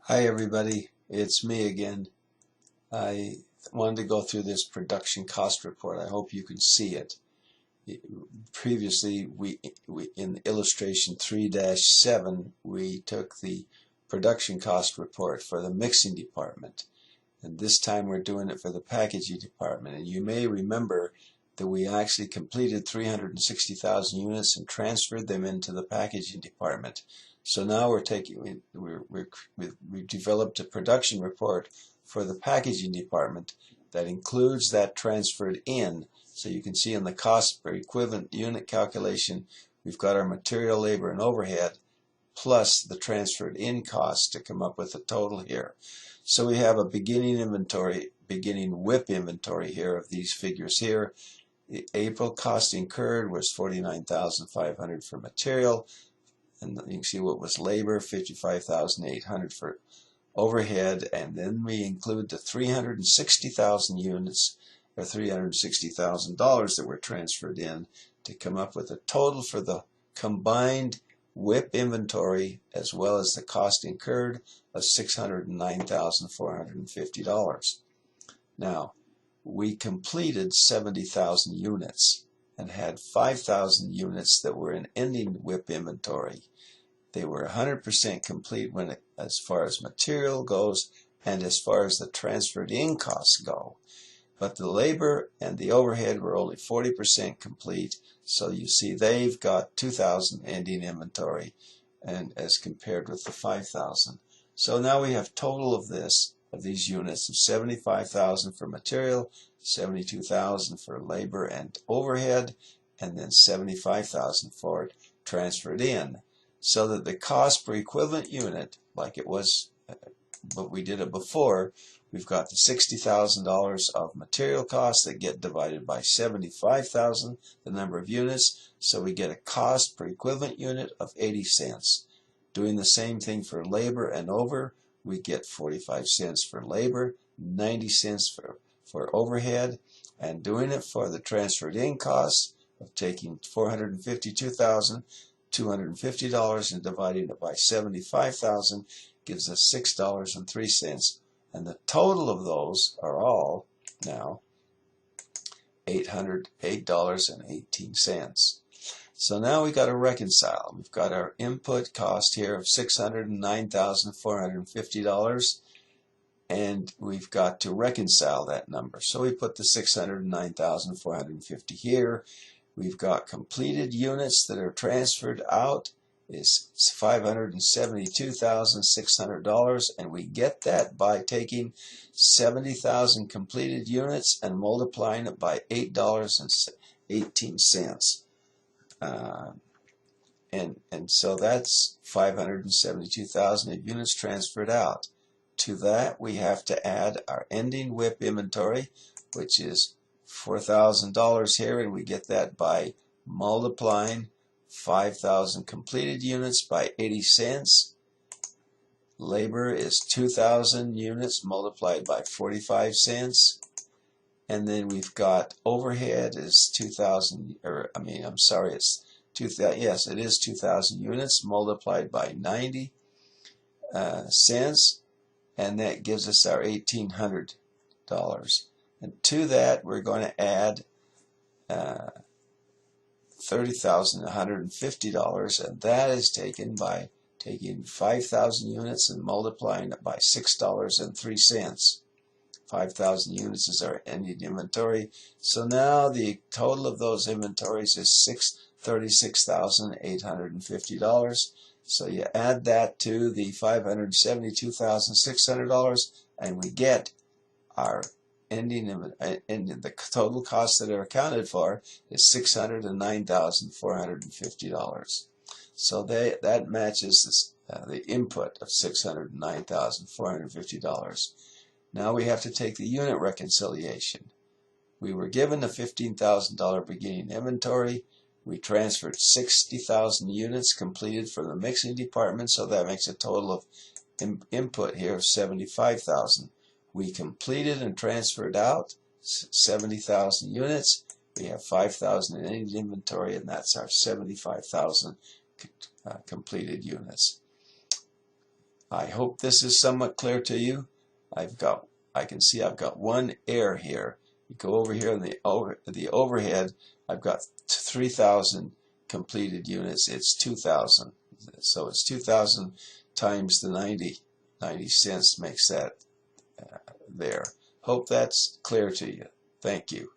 Hi everybody, it's me again. I wanted to go through this production cost report. I hope you can see it. Previously, we in illustration 3-7, we took the production cost report for the mixing department. And this time we're doing it for the packaging department. And you may remember that we actually completed 360,000 units and transferred them into the packaging department. So now we developed a production report for the packaging department that includes that transferred in. So you can see in the cost per equivalent unit calculation, we've got our material, labor, and overhead plus the transferred in cost to come up with a total here. So we have a beginning WIP inventory here of these figures here. The April cost incurred was $49,500 for material, and you can see what was labor, $55,800 for overhead, and then we include the 360,000 units or $360,000 that were transferred in to come up with a total for the combined WIP inventory as well as the cost incurred of $609,450. Now, we completed 70,000 units and had 5,000 units that were in ending WIP inventory. They were 100% complete as far as material goes and as far as the transferred in costs go. But the labor and the overhead were only 40% complete, so you see they've got 2,000 ending inventory and as compared with the 5,000. So now we have total of these units of 75,000 for material, 72,000 for labor and overhead, and then 75,000 for it transferred in. So that the cost per equivalent unit, like it was, but we did it before, we've got the $60,000 of material costs that get divided by 75,000, the number of units, so we get a cost per equivalent unit of 80 cents. Doing the same thing for labor and over, we get 45 cents for labor, 90 cents for overhead, and doing it for the transferred in costs of taking $452,250 and dividing it by 75,000 gives us $6.03, and the total of those are all now $808.18. So now we got to reconcile. We've got our input cost here of $609,450, and we've got to reconcile that number. So we put the $609,450 here. We've got completed units that are transferred out is $572,600, and we get that by taking 70,000 completed units and multiplying it by $8.18. And so that's 572,000 units transferred out. To that we have to add our ending WIP inventory, which is $4,000 here, and we get that by multiplying 5,000 completed units by 80 cents. Labor is 2,000 units multiplied by 45 cents. And then we've got overhead is 2,000, it's 2,000, yes, it is 2,000 units multiplied by 90 cents, and that gives us our $1,800. And to that, we're going to add $30,150, and that is taken by taking 5,000 units and multiplying it by $6.03. 5,000 units is our ending inventory. So now the total of those inventories is $36,850. So you add that to the $572,600, and we get our ending the total costs that are accounted for is $609,450. So that matches the input of $609,450. Now we have to take the unit reconciliation. We were given a $15,000 beginning inventory. We transferred 60,000 units completed from the mixing department, so that makes a total of input here of 75,000. We completed and transferred out 70,000 units. We have 5,000 in inventory, and that's our 75,000 completed units. I hope this is somewhat clear to you. I can see I've got one error here. You go over here on the overhead, I've got 3,000 completed units. It's 2,000. So it's 2,000 times the 90 cents makes that there. Hope that's clear to you. Thank you.